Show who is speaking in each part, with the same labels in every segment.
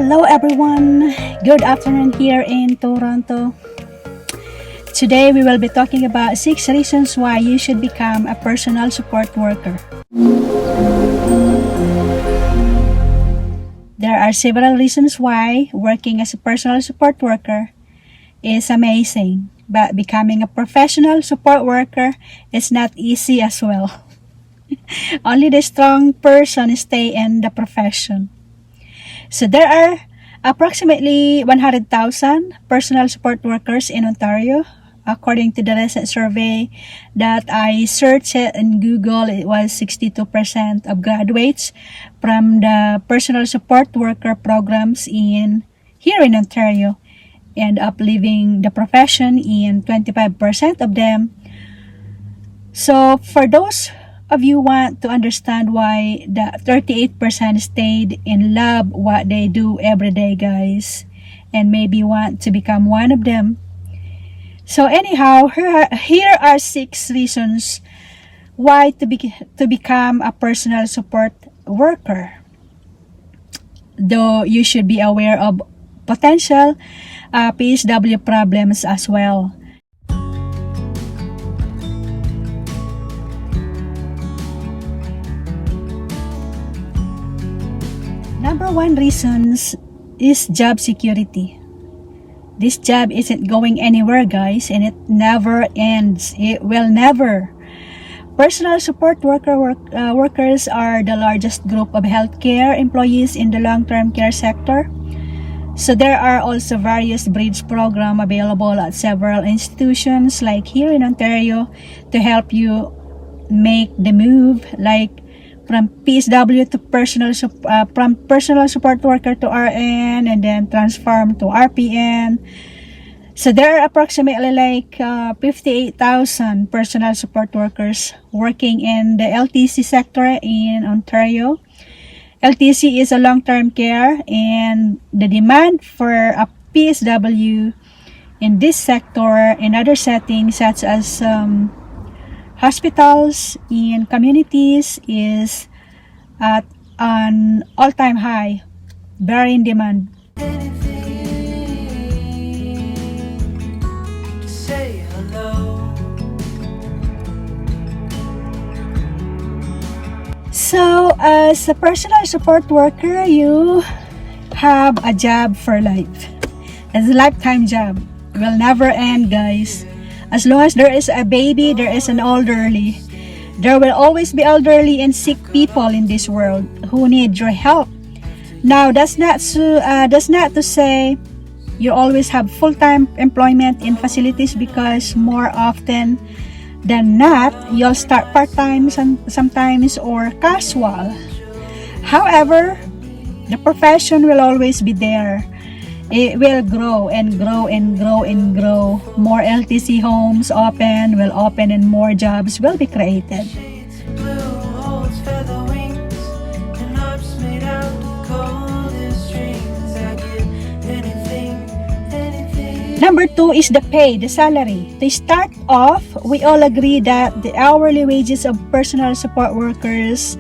Speaker 1: Hello everyone, good afternoon here in Toronto. Today we will be talking about 6 reasons why you should become a personal support worker. There are several reasons why working as a personal support worker is amazing, but becoming a professional support worker is not easy as well. Only the strong person stay in the profession. So there are approximately 100,000 personal support workers in Ontario. According to the recent survey that I searched in Google, it was 62% of graduates from the personal support worker programs here in Ontario end up leaving the profession, in 25% of them. So for those of you want to understand why the 38% stayed in love what they do every day, guys, and maybe want to become one of them. So anyhow, here are 6 reasons why to become a personal support worker. Though you should be aware of potential PSW problems as well. Number 1 reasons is job security. This job isn't going anywhere, guys, and it never ends. It will never. Personal support workers are the largest group of healthcare employees in the long-term care sector. So there are also various bridge programs available at several institutions like here in Ontario to help you make the move, like from PSW to from personal support worker to RN, and then transform to RPN. So there are approximately like 58,000 personal support workers working in the LTC sector in Ontario. LTC is a long-term care, and the demand for a PSW in this sector in other settings such as hospitals and communities is at an all-time high, very in demand. So as a personal support worker, you have a job for life. It's a lifetime job. It will never end, guys. As long as there is a baby, there is an elderly. There will always be elderly and sick people in this world who need your help. Now, that's not to say you always have full-time employment in facilities, because more often than not, you'll start part-time sometimes or casual. However, the profession will always be there. It will grow and grow and grow and grow. More LTC homes will open and more jobs will be created. Number 2 is the pay, the salary. To start off, we all agree that the hourly wages of personal support workers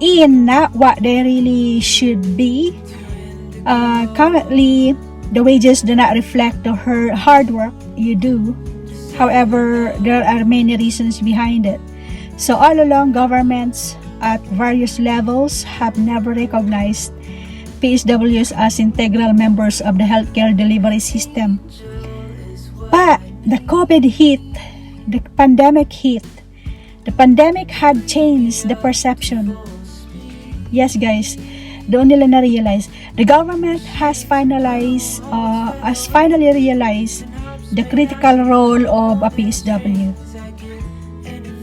Speaker 1: is not what they really should be. Currently, the wages do not reflect the hard work you do. However, there are many reasons behind it. So all along, governments at various levels have never recognized PSWs as integral members of the healthcare delivery system. But the COVID hit, the pandemic hit. The pandemic had changed the perception. Yes, guys, don't nila na-realize. The government has finally realized the critical role of a PSW.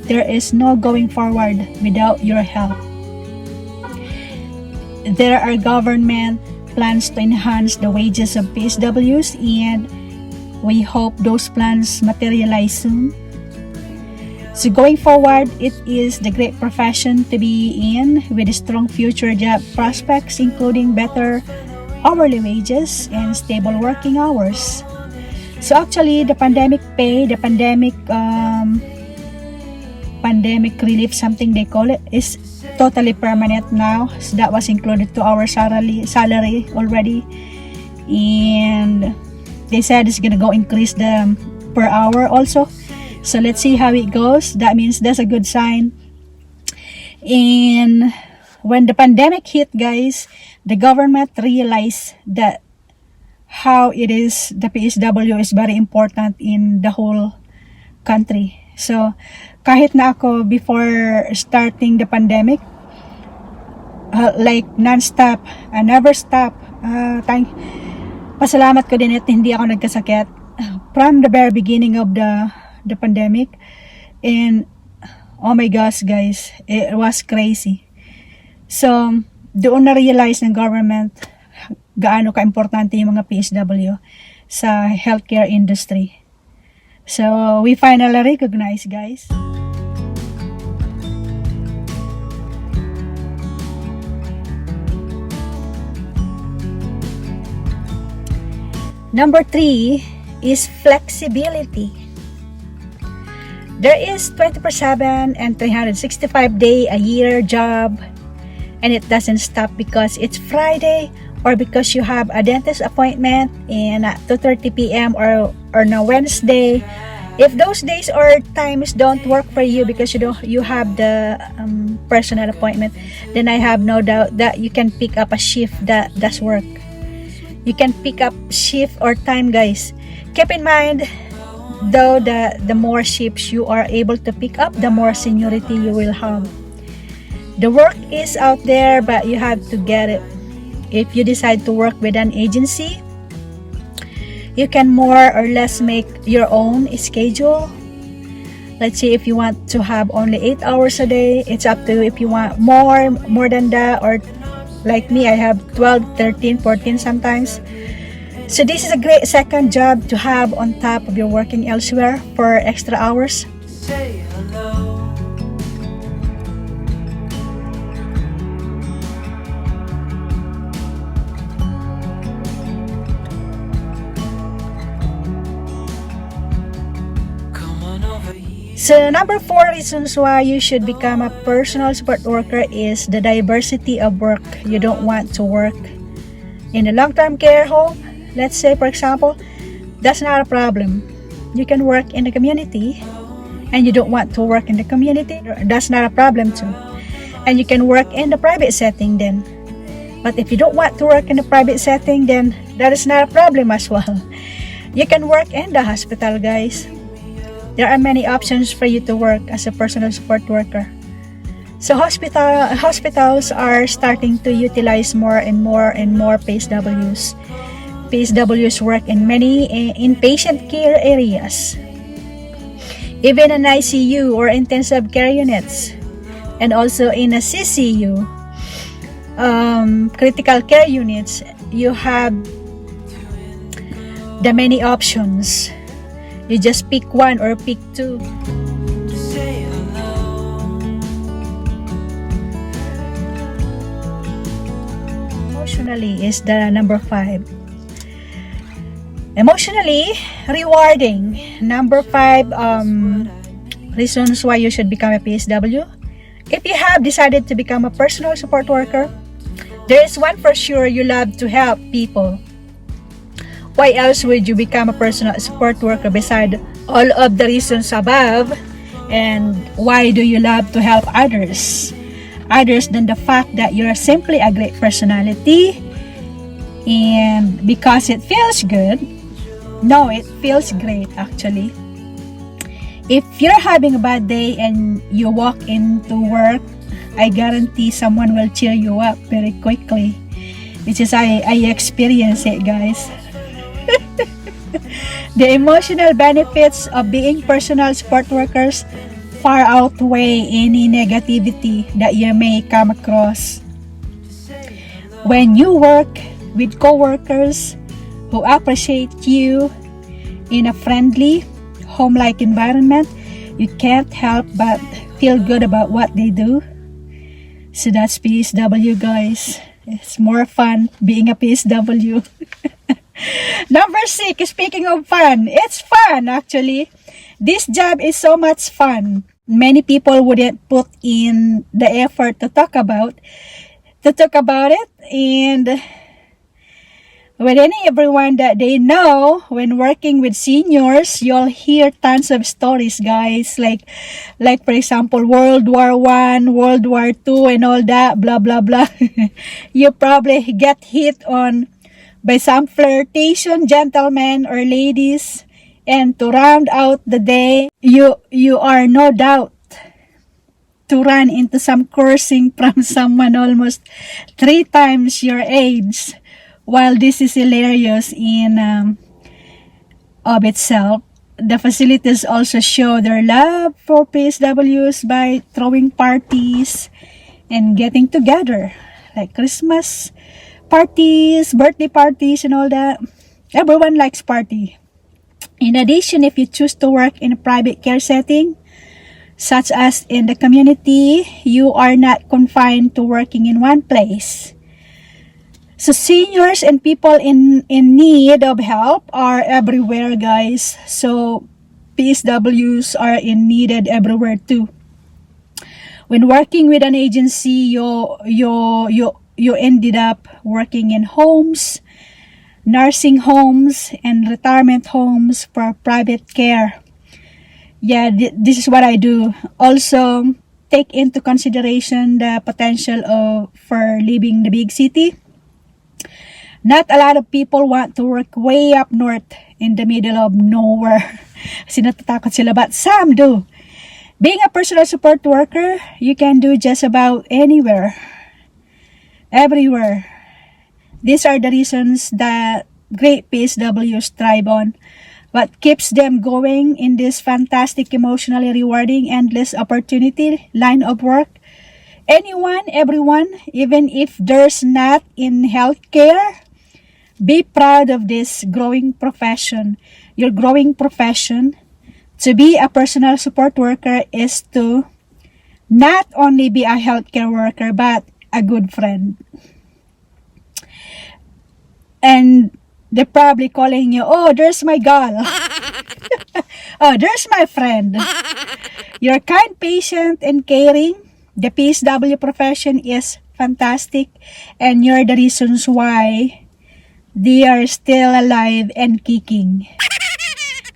Speaker 1: There is no going forward without your help. There are government plans to enhance the wages of PSWs, and we hope those plans materialize soon. So going forward, it is the great profession to be in, with strong future job prospects, including better hourly wages and stable working hours. So actually, the pandemic pandemic relief, something they call it, is totally permanent now. So that was included to our salary already, and they said it's gonna go increase the per hour also. So let's see how it goes. That means that's a good sign. And when the pandemic hit, guys, the government realized that how it is, the PSW is very important in the whole country. So kahit na ako before starting the pandemic, like non-stop, I never stop. Pasalamat ko din at hindi ako nagkasakit from the very beginning of the pandemic. And oh my gosh, guys, it was crazy. So doon na-realize ng government gaano ka-importante yung mga PSW sa healthcare industry. So we finally recognize, guys. Number 3 is flexibility. There is 24/7 and 365-day a year job, and it doesn't stop because it's Friday or because you have a dentist appointment in 2:30 p.m. or on Wednesday. If those days or times don't work for you because you have the personal appointment, then I have no doubt that you can pick up a shift that does work. You can pick up shift or time, guys. Keep in mind, though, the more shifts you are able to pick up, the more seniority you will have. The work is out there, but you have to get it. If you decide to work with an agency, you can more or less make your own schedule. Let's say if you want to have only 8 hours a day, it's up to you. If you want more than that, or like me, I have 12, 13, 14 sometimes. So this is a great second job to have on top of your working elsewhere for extra hours. Say hello. So number 4 reasons why you should become a personal support worker is the diversity of work. You don't want to work in a long-term care home. Let's say, for example, that's not a problem. You can work in the community and you don't want to work in the community. That's not a problem too. And you can work in the private setting then. But if you don't want to work in the private setting, then that is not a problem as well. You can work in the hospital, guys. There are many options for you to work as a personal support worker. So hospitals are starting to utilize more and more PSWs. PSWs work in many inpatient care areas, even in ICU or intensive care units, and also in a CCU, critical care units. You have the many options. You just pick one or pick two. Emotionally is the number 5. Emotionally rewarding. Number 5 reasons why you should become a PSW. If you have decided to become a personal support worker, there is one for sure: you love to help people. Why else would you become a personal support worker beside all of the reasons above? And why do you love to help others? Others than the fact that you're simply a great personality and because it feels good. No, it feels great actually. If you're having a bad day and you walk into work, I guarantee someone will cheer you up very quickly. Which is I experience it, guys. The emotional benefits of being personal support workers far outweigh any negativity that you may come across. When you work with coworkers who appreciate you in a friendly, home-like environment, you can't help but feel good about what they do. So that's PSW, guys. It's more fun being a PSW. Number 6, speaking of fun, it's fun actually. This job is so much fun. many people wouldn't put in the effort to talk about it. And with everyone that they know, when working with seniors, you'll hear tons of stories, guys. Like for example, World War One, World War Two, and all that, blah blah blah. You probably get hit on by some flirtation gentlemen or ladies, and to round out the day, you are no doubt to run into some cursing from someone almost 3 times your age. While this is hilarious in of itself, the facilities also show their love for PSWs by throwing parties and getting together, like Christmas parties, birthday parties, and all that. Everyone likes party. In addition, if you choose to work in a private care setting, such as in the community, you are not confined to working in one place. So seniors and people in need of help are everywhere, guys. So PSWs are needed everywhere too. When working with an agency, you ended up working in homes, nursing homes, and retirement homes for private care. Yeah, this is what I do. Also, take into consideration the potential for leaving the big city. Not a lot of people want to work way up north in the middle of nowhere. Kasi natatakot sila, but some do. Being a personal support worker, you can do just about anywhere. Everywhere. These are the reasons that great PSWs thrive on. What keeps them going in this fantastic, emotionally rewarding, endless opportunity line of work. Anyone, everyone, even if there's not in healthcare, be proud of this growing profession. Your growing profession. To be a personal support worker is to not only be a healthcare worker, but a good friend. And they're probably calling you, oh, there's my gal. Oh, there's my friend. You're kind, patient, and caring. The PSW profession is fantastic, and you're the reasons why they are still alive and kicking.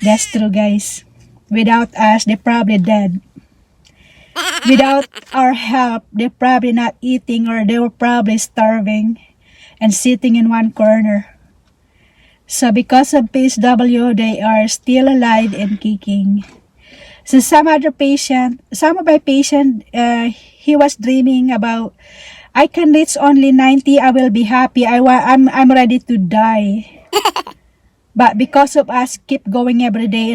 Speaker 1: That's true, guys. Without us, they're probably dead. Without our help, they're probably not eating, or they were probably starving and sitting in one corner. So because of PSW, they are still alive and kicking. So some of my patient, he was dreaming about, I can reach only 90, I will be happy. I'm ready to die. But because of us, keep going every day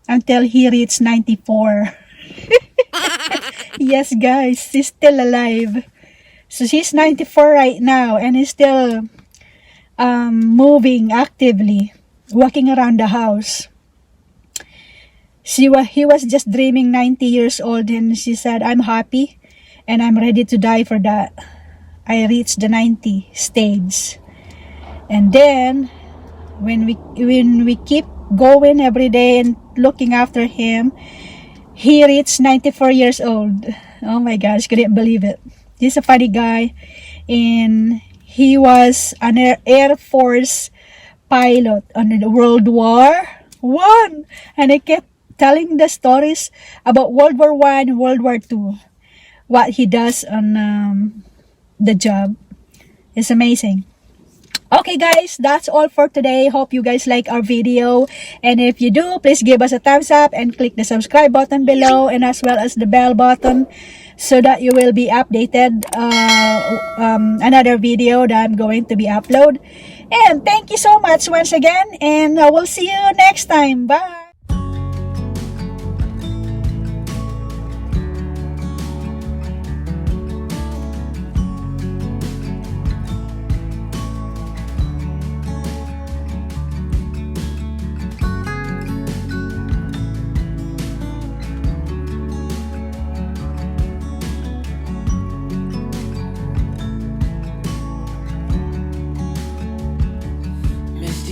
Speaker 1: until he reached 94. Yes, guys, he's still alive. So he's 94 right now, and he's still moving actively, walking around the house. He was just dreaming 90 years old, and she said, I'm happy and I'm ready to die for that. I reached the 90 stage. And then when we keep going every day and looking after him, he reached 94 years old. Oh my gosh, couldn't believe it. He's a funny guy, and he was an Air Force pilot under the World War One, and I kept telling the stories about World War One, World War Two, what he does on the job. It's amazing. Okay guys, that's all for today. Hope you guys like our video, and if you do, please give us a thumbs up and click the subscribe button below, and as well as the bell button, so that you will be updated another video that I'm going to be upload. And thank you so much once again, and we'll see you next time. Bye.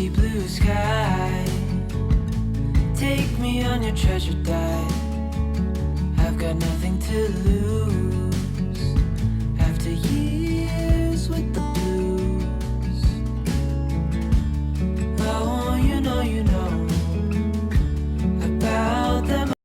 Speaker 2: Blue sky, take me on your treasure dive. to lose.